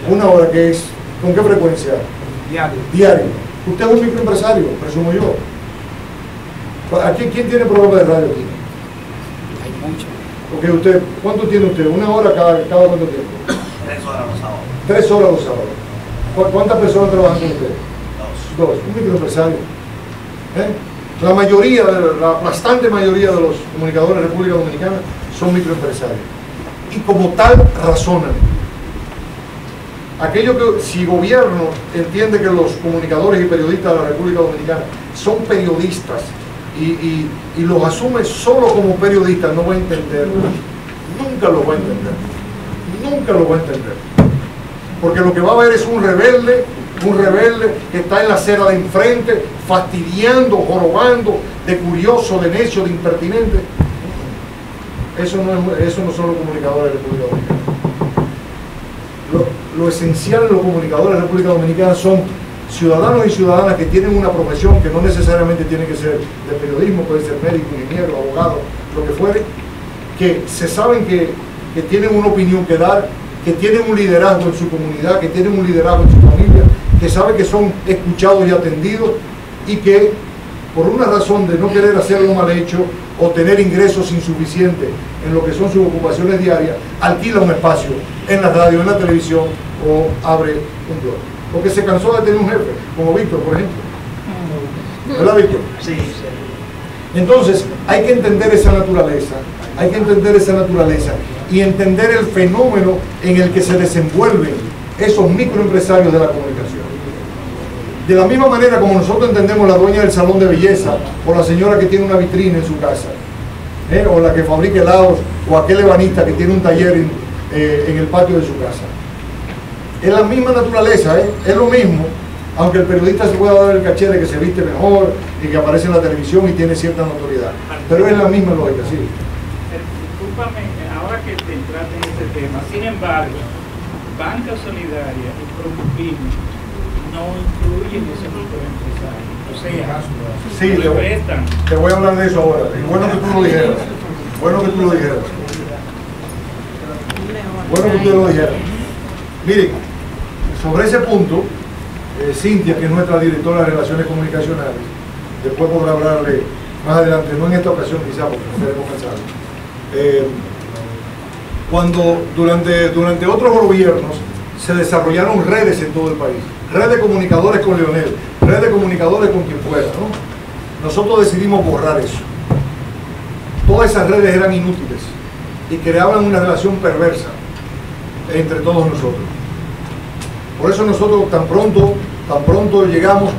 Speaker 1: Una hora, que es, ¿con qué frecuencia? Diario. Usted es un microempresario, presumo yo. ¿Aquí quién tiene programa de radio aquí?
Speaker 3: Hay mucho.
Speaker 1: Porque usted, ¿cuánto tiene usted? ¿Una hora cada cuánto tiempo?
Speaker 3: 3 horas los sábados.
Speaker 1: 3 horas los sábados. ¿Cuántas personas trabajan con usted? Dos. Un microempresario. La mayoría, la aplastante mayoría de los comunicadores de la República Dominicana son microempresarios. Y como tal, razonan. Aquello que, si gobierno entiende que los comunicadores y periodistas de la República Dominicana son periodistas y los asume solo como periodistas, no va a entender, nunca lo va a entender, nunca lo va a entender. Porque lo que va a ver es un rebelde que está en la acera de enfrente, fastidiando, jorobando, de curioso, de necio, de impertinente. Eso no son los comunicadores de la República Dominicana. Lo esencial de los comunicadores de la República Dominicana son ciudadanos y ciudadanas que tienen una profesión que no necesariamente tiene que ser de periodismo, puede ser médico, ingeniero, abogado, lo que fuere, que se saben que tienen una opinión que dar, que tienen un liderazgo en su comunidad, que tienen un liderazgo en su familia, que saben que son escuchados y atendidos, y que por una razón de no querer hacerlo mal hecho o tener ingresos insuficientes en lo que son sus ocupaciones diarias, alquila un espacio en la radio, en la televisión, o abre un blog. Porque se cansó de tener un jefe, como Víctor, por ejemplo. ¿Verdad, Víctor?
Speaker 3: Sí, sí.
Speaker 1: Entonces, hay que entender esa naturaleza, y entender el fenómeno en el que se desenvuelven esos microempresarios de la comunicación. De la misma manera como nosotros entendemos la dueña del salón de belleza, o la señora que tiene una vitrina en su casa, o la que fabrica helados, o aquel ebanista que tiene un taller en el patio de su casa. Es la misma naturaleza, es lo mismo, aunque el periodista se pueda dar el caché de que se viste mejor y que aparece en la televisión y tiene cierta notoriedad, pero es la misma lógica, sí.
Speaker 4: Discúlpame, ahora que te entraste en este tema, sin embargo, Banca Solidaria y Promupismo no incluyen esos microempresarios. O sea,
Speaker 1: sí, te voy a hablar de eso ahora. Y bueno que tú lo dijeras. Bueno que tú lo dijeras. Miren, sobre ese punto, Cintia, que es nuestra directora de Relaciones Comunicacionales, después podrá hablarle más adelante, no en esta ocasión quizá, porque no queremos cansarlo. Cuando durante otros gobiernos se desarrollaron redes en todo el país, red de comunicadores con Leonel, red de comunicadores con quien fuera, ¿no? Nosotros decidimos borrar eso. Todas esas redes eran inútiles y creaban una relación perversa entre todos nosotros. Por eso nosotros tan pronto llegamos,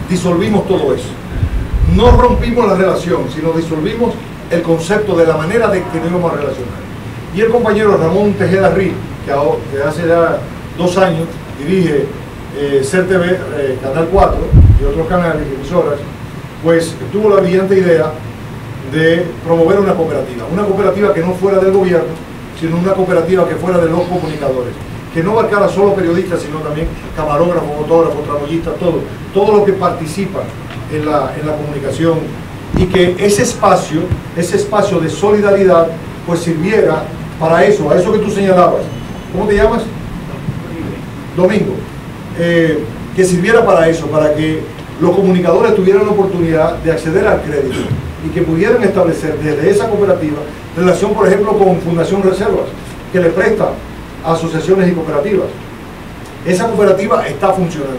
Speaker 1: disolvimos todo eso. No rompimos la relación, sino disolvimos el concepto de la manera de que nos íbamos a relacionar. Y el compañero Ramón Tejeda Riz, que hace ya 2 años dirige CERTV, Canal 4 y otros canales y emisoras, pues tuvo la brillante idea de promover una cooperativa que no fuera del gobierno, sino una cooperativa que fuera de los comunicadores, que no abarcara solo periodistas, sino también camarógrafos, fotógrafos, tramoyistas, todo lo que participa en la comunicación, y que ese espacio de solidaridad pues sirviera para eso, a eso que tú señalabas. ¿Cómo te llamas? Domingo. Que sirviera para eso, para que los comunicadores tuvieran la oportunidad de acceder al crédito y que pudieran establecer desde esa cooperativa relación, por ejemplo, con Fundación Reservas, que le presta a asociaciones y cooperativas. Esa cooperativa está funcionando.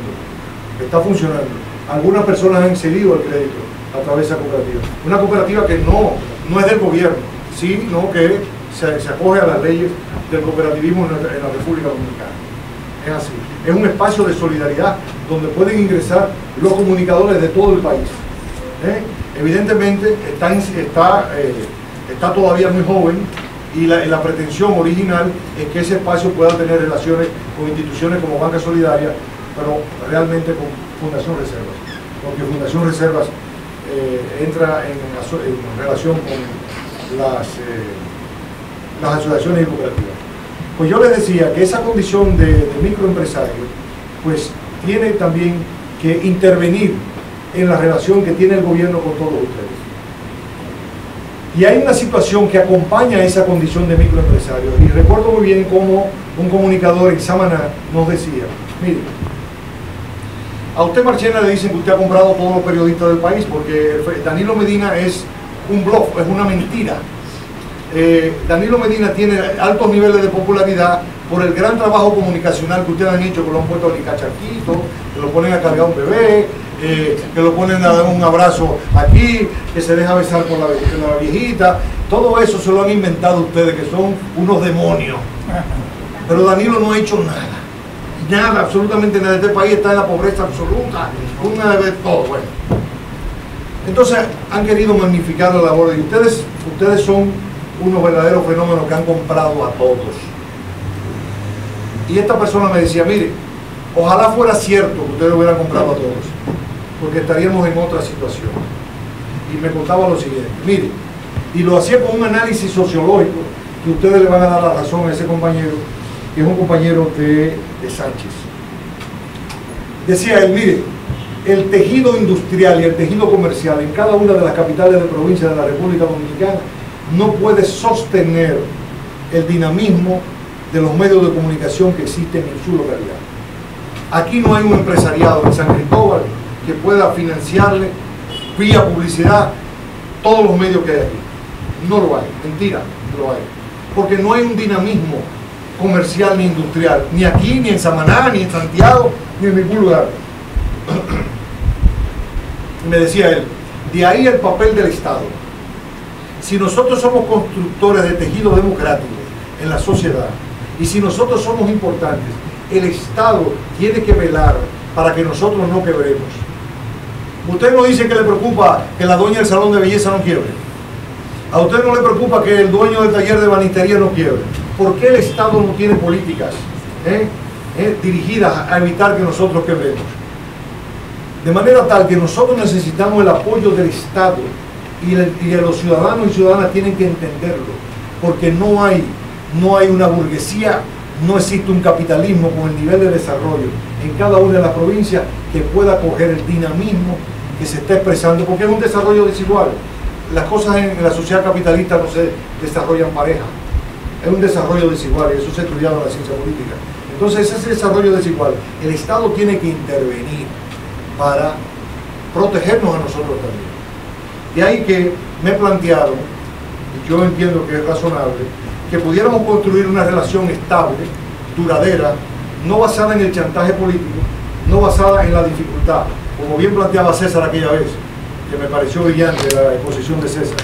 Speaker 1: Algunas personas han cedido el crédito a través de esa cooperativa. Una cooperativa que no es del gobierno, sino que se acoge a las leyes del cooperativismo en la República Dominicana. Es así. Es un espacio de solidaridad donde pueden ingresar los comunicadores de todo el país. Evidentemente está todavía muy joven, y la pretensión original es que ese espacio pueda tener relaciones con instituciones como Banca Solidaria, pero realmente con Fundación Reservas, porque Fundación Reservas entra en relación con las asociaciones y cooperativas. Pues yo les decía que esa condición de microempresario pues tiene también que intervenir en la relación que tiene el gobierno con todos ustedes. Y hay una situación que acompaña a esa condición de microempresario, y recuerdo muy bien cómo un comunicador en Samaná nos decía: mire, a usted, Marchena, le dicen que usted ha comprado a todos los periodistas del país, porque Danilo Medina es un bluff, es una mentira. Danilo Medina tiene altos niveles de popularidad por el gran trabajo comunicacional que ustedes han hecho, que lo han puesto a cacharquito, que lo ponen a cargar un bebé, que lo ponen a dar un abrazo aquí, que se deja besar por la viejita. Todo eso se lo han inventado ustedes, que son unos demonios. Pero Danilo no ha hecho nada, absolutamente nada. Este país está en la pobreza absoluta, una vez todo. Bueno, entonces han querido magnificar la labor de ustedes. Ustedes son unos verdaderos fenómenos que han comprado a todos. Y esta persona me decía: mire, ojalá fuera cierto que ustedes hubieran comprado a todos, porque estaríamos en otra situación. Y me contaba lo siguiente: mire, y lo hacía con un análisis sociológico que ustedes le van a dar la razón a ese compañero, que es un compañero de Sánchez. Decía él: mire, el tejido industrial y el tejido comercial en cada una de las capitales de provincia de la República Dominicana no puede sostener el dinamismo de los medios de comunicación que existen en su localidad. Aquí no hay un empresariado en San Cristóbal que pueda financiarle vía publicidad todos los medios que hay aquí. No lo hay, mentira, no lo hay. Porque no hay un dinamismo comercial ni industrial, ni aquí, ni en Samaná, ni en Santiago, ni en ningún lugar. Y me decía él: de ahí el papel del Estado. Si nosotros somos constructores de tejido democrático en la sociedad, y si nosotros somos importantes, el Estado tiene que velar para que nosotros no quebremos. Usted no dice que le preocupa que la dueña del salón de belleza no quiebre. A usted no le preocupa que el dueño del taller de banistería no quiebre. ¿Por qué el Estado no tiene políticas dirigidas a evitar que nosotros quebremos? De manera tal que nosotros necesitamos el apoyo del Estado, y los ciudadanos y ciudadanas tienen que entenderlo, porque no hay una burguesía, no existe un capitalismo con el nivel de desarrollo en cada una de las provincias que pueda coger el dinamismo que se está expresando, porque es un desarrollo desigual. Las cosas en la sociedad capitalista no se desarrollan pareja, es un desarrollo desigual, y eso se ha estudiado en la ciencia política. Entonces, ese desarrollo desigual, el Estado tiene que intervenir para protegernos a nosotros también. De ahí que me plantearon, y yo entiendo que es razonable, que pudiéramos construir una relación estable, duradera, no basada en el chantaje político, no basada en la dificultad, como bien planteaba César aquella vez, que me pareció brillante la exposición de César.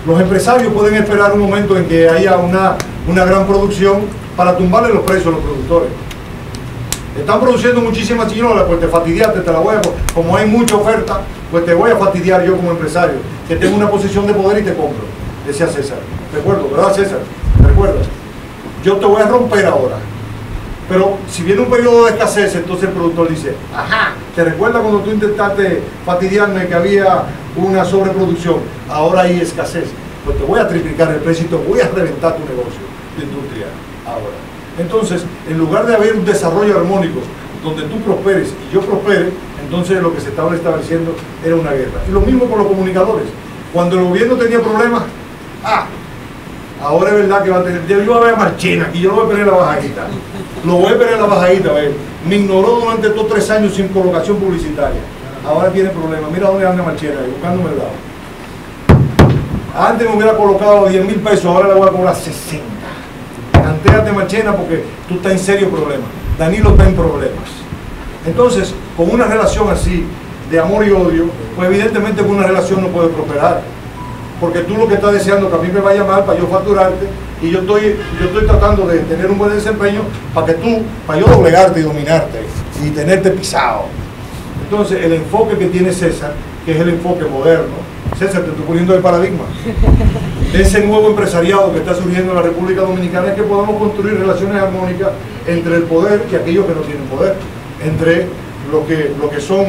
Speaker 1: Los empresarios pueden esperar un momento en que haya una gran producción para tumbarle los precios a los productores. Están produciendo muchísimas chinolas, pues te fastidiaste, te la voy a... Como hay mucha oferta, pues te voy a fastidiar yo como empresario, que tengo una posición de poder y te compro, decía César. Recuerdo, ¿verdad, César? ¿Recuerdas? Yo te voy a romper ahora. Pero si viene un periodo de escasez, entonces el productor dice, ajá, ¿te recuerdas cuando tú intentaste fastidiarme que había una sobreproducción? Ahora hay escasez. Pues te voy a triplicar el precio y te voy a reventar tu negocio de industria ahora. Entonces, en lugar de haber un desarrollo armónico donde tú prosperes y yo prospere, entonces lo que se estaba estableciendo era una guerra. Y lo mismo con los comunicadores. Cuando el gobierno tenía problemas, ahora es verdad que va a tener... Yo voy a ver a Marchena y yo lo voy a poner en la bajadita. Lo voy a poner en la bajadita, ¿ves? Me ignoró durante estos 3 años sin colocación publicitaria. Ahora tiene problemas. Mira dónde anda Marchena, buscándome el lado. Antes me hubiera colocado 10.000 pesos, ahora le voy a cobrar 60. Plantéate, Marchena, porque tú estás en serio problema. Danilo está en problemas. Entonces, con una relación así, de amor y odio, pues evidentemente con una relación no puede prosperar. Porque tú lo que estás deseando que a mí me vaya mal para yo facturarte, y yo estoy tratando de tener un buen desempeño para yo doblegarte y dominarte y tenerte pisado. Entonces, el enfoque que tiene César, que es el enfoque moderno, César, te estoy poniendo el paradigma, ese nuevo empresariado que está surgiendo en la República Dominicana, es que podamos construir relaciones armónicas entre el poder y aquellos que no tienen poder, entre lo que son,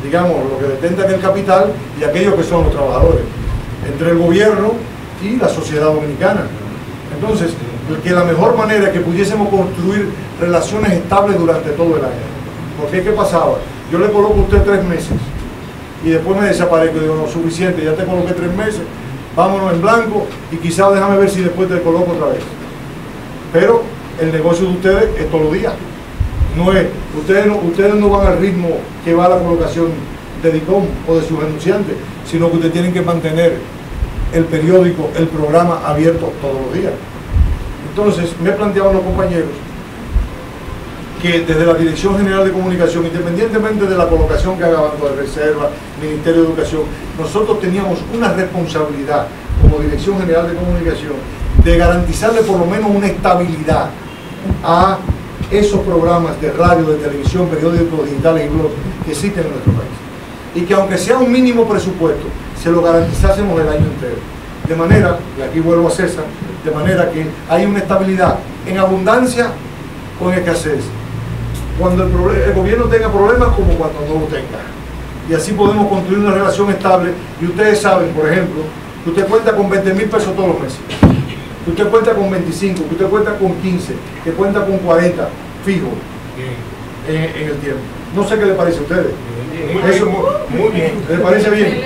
Speaker 1: digamos, lo que detentan el capital y aquellos que son los trabajadores, entre el gobierno y la sociedad dominicana. Entonces, que la mejor manera es que pudiésemos construir relaciones estables durante todo el año. Porque ¿qué pasaba? Yo le coloco a usted 3 meses y después me desaparezco y digo, no, suficiente, ya te coloqué 3 meses, vámonos en blanco y quizás déjame ver si después te coloco otra vez. Pero el negocio de ustedes es todos los días. No es, ustedes no van al ritmo que va la colocación de DICOM o de sus anunciantes, sino que ustedes tienen que mantener el periódico, el programa abierto todos los días. Entonces, me planteaban los compañeros que desde la Dirección General de Comunicación, independientemente de la colocación que haga Banco de Reserva, Ministerio de Educación, nosotros teníamos una responsabilidad como Dirección General de Comunicación de garantizarle por lo menos una estabilidad a esos programas de radio, de televisión, periódicos digitales y blogs que existen en nuestro país. Y que aunque sea un mínimo presupuesto, se lo garantizásemos el año entero. De manera, y aquí vuelvo a César, de manera que hay una estabilidad en abundancia o en escasez. Cuando el gobierno tenga problemas como cuando no lo tenga. Y así podemos construir una relación estable. Y ustedes saben, por ejemplo, que usted cuenta con 20.000 pesos todos los meses. Que usted cuenta con 25, que usted cuenta con 15, que cuenta con 40, fijo, en el tiempo. No sé qué le parece a ustedes. Eso, muy bien. ¿Les parece bien?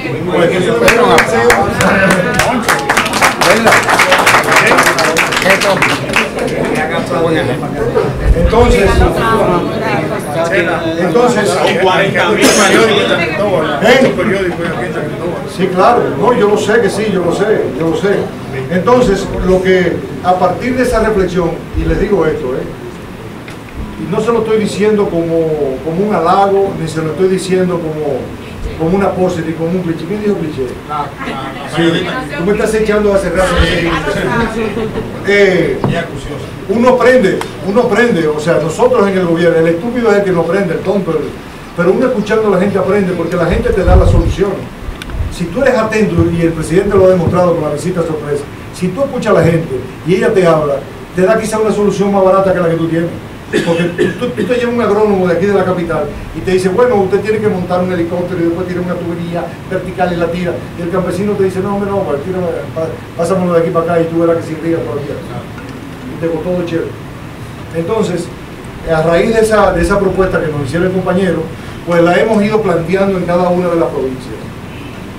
Speaker 1: Entonces, sí, claro, no, yo lo sé que sí, yo lo sé. Entonces, lo que a partir de esa reflexión, y les digo esto, y no se lo estoy diciendo como un halago, ni se lo estoy diciendo como una pose, ni como un cliché. ¿Quién dijo cliché? Sí, tú me estás echando hace rato. Uno aprende, o sea, nosotros en el gobierno, el estúpido es el que no aprende, el tonto, pero uno escuchando a la gente aprende, porque la gente te da la solución. Si tú eres atento, y el presidente lo ha demostrado con la visita sorpresa, si tú escuchas a la gente y ella te habla, te da quizá una solución más barata que la que tú tienes. Porque tú te llevas un agrónomo de aquí de la capital y te dice, bueno, usted tiene que montar un helicóptero y después tiene una tubería vertical y la tira. Y el campesino te dice, no, hombre, no, pues, pásamelo de aquí para acá y tú verás que se ría todo el día. Y te costó todo chévere. Entonces, a raíz de esa propuesta que nos hicieron el compañero, pues la hemos ido planteando en cada una de las provincias.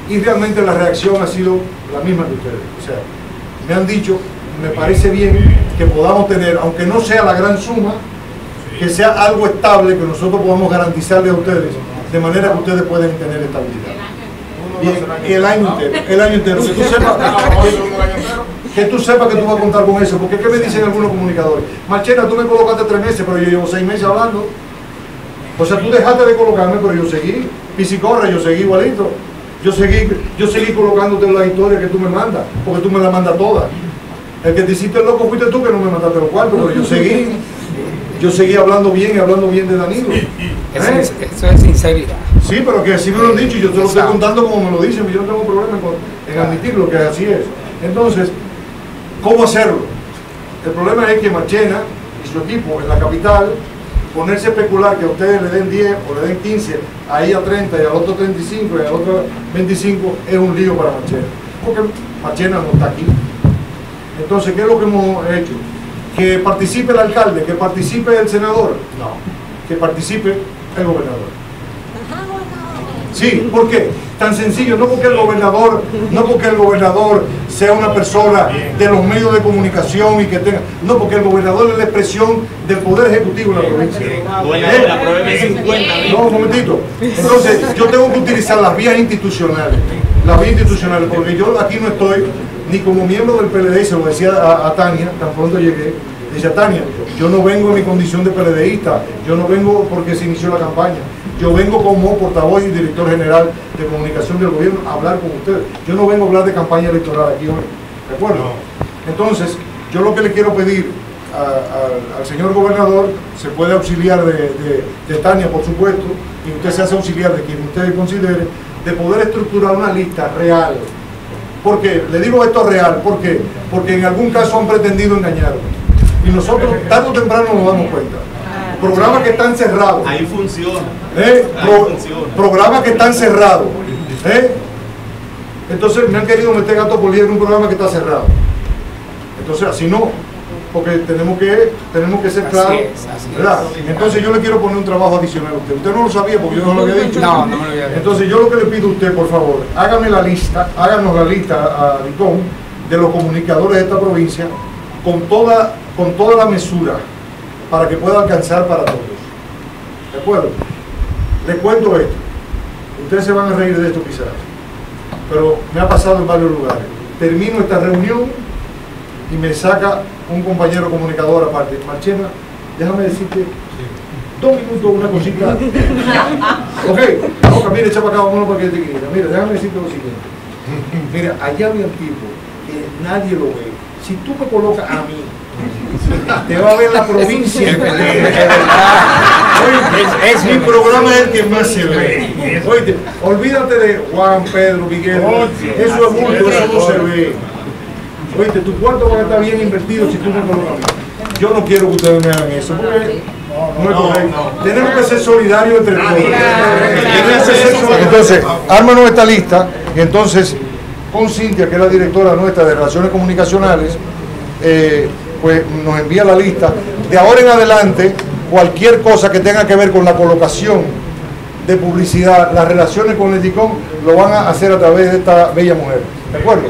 Speaker 1: Y realmente la reacción ha sido la misma que ustedes. O sea, me han dicho, me parece bien que podamos tener, aunque no sea la gran suma, que sea algo estable, que nosotros podamos garantizarle a ustedes, de manera que ustedes puedan tener estabilidad. Y el año entero. Que tú sepas que tú vas a contar con eso. Porque ¿qué me dicen algunos comunicadores? Marchena, tú me colocaste 3 meses, pero yo llevo 6 meses hablando. O sea, tú dejaste de colocarme, pero yo seguí. Pisicorra, yo seguí igualito. Yo seguí colocándote la historia que tú me mandas, porque tú me la mandas toda. El que te hiciste el loco fuiste tú, que no me mataste los cuartos, pero yo seguí hablando bien y hablando bien de Danilo.
Speaker 5: Eso es sinceridad.
Speaker 1: Sí, pero que así me lo han dicho y yo te lo estoy contando como me lo dicen, yo no tengo problema en admitirlo, que así es. Entonces, ¿cómo hacerlo? El problema es que Marchena y su equipo en la capital, ponerse a especular que a ustedes le den 10 o le den 15, ahí a 30 y al otro 35 y al otro 25, es un lío para Marchena, porque Marchena no está aquí. Entonces, ¿qué es lo que hemos hecho? Que participe el alcalde, que participe el senador, no, que participe el gobernador. Sí, ¿por qué? Tan sencillo, no porque el gobernador sea una persona de los medios de comunicación y que tenga, no, porque el gobernador es la expresión del poder ejecutivo de la provincia. No, un momentito. Entonces, yo tengo que utilizar las vías institucionales, porque yo aquí no estoy ni como miembro del PLD, se lo decía a Tania, tan pronto llegué, decía Tania, yo no vengo en mi condición de PLDista, yo no vengo porque se inició la campaña. Yo vengo como portavoz y director general de comunicación del gobierno a hablar con ustedes. Yo no vengo a hablar de campaña electoral aquí hoy. ¿De acuerdo? Entonces, yo lo que le quiero pedir al señor gobernador, se puede auxiliar de Tania, por supuesto, y usted se hace auxiliar de quien usted considere, de poder estructurar una lista real. ¿Por qué? Le digo esto real. ¿Por qué? Porque en algún caso han pretendido engañarnos. Y nosotros, tarde o temprano, nos damos cuenta. Programas que están cerrados.
Speaker 3: Ahí funciona.
Speaker 1: Programas que están cerrados. Entonces me han querido meter gato por liebre en un programa que está cerrado. Entonces así no, porque tenemos que ser claros. ¿Verdad? Entonces yo le quiero poner un trabajo adicional a usted. Usted no lo sabía porque yo no lo había dicho.
Speaker 5: No me lo había dicho.
Speaker 1: Entonces yo lo que le pido a usted, por favor, háganos la lista a Licón de los comunicadores de esta provincia con toda la mesura, para que pueda alcanzar para todos. ¿De acuerdo? Les cuento esto. Ustedes se van a reír de esto quizás, pero me ha pasado en varios lugares. Termino esta reunión y me saca un compañero comunicador aparte. Marchena, déjame decirte 2 minutos, una cosita. Ok, boca, mire, echa para acá, vámonos para que te quiera. Mira, déjame decirte lo siguiente. Mira, allá había un tipo que nadie lo ve. Si tú me colocas a mí, te va a ver la provincia entera. Mi programa es el que más se ve. Oíste, olvídate de Juan, Pedro, Miguel. Eso es mucho, eso no se ve. Oíste, tu cuarto va a estar bien invertido si tú me colocas a mí. Yo no quiero que ustedes me hagan eso, porque no es correcto. Tenemos que ser solidarios entre todos. Entonces, ármanos esta lista, y entonces, con Cintia, que es la directora nuestra de Relaciones Comunicacionales, pues nos envía la lista. De ahora en adelante, cualquier cosa que tenga que ver con la colocación de publicidad, las relaciones con el DICOM, lo van a hacer a través de esta bella mujer. ¿De acuerdo?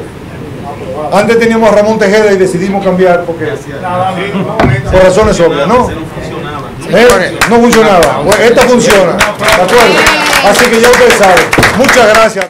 Speaker 1: Antes teníamos a Ramón Tejeda y decidimos cambiar porque por razones obvias, ¿no? No funcionaba. Esta funciona. ¿De acuerdo? Así que ya ustedes saben. Muchas gracias.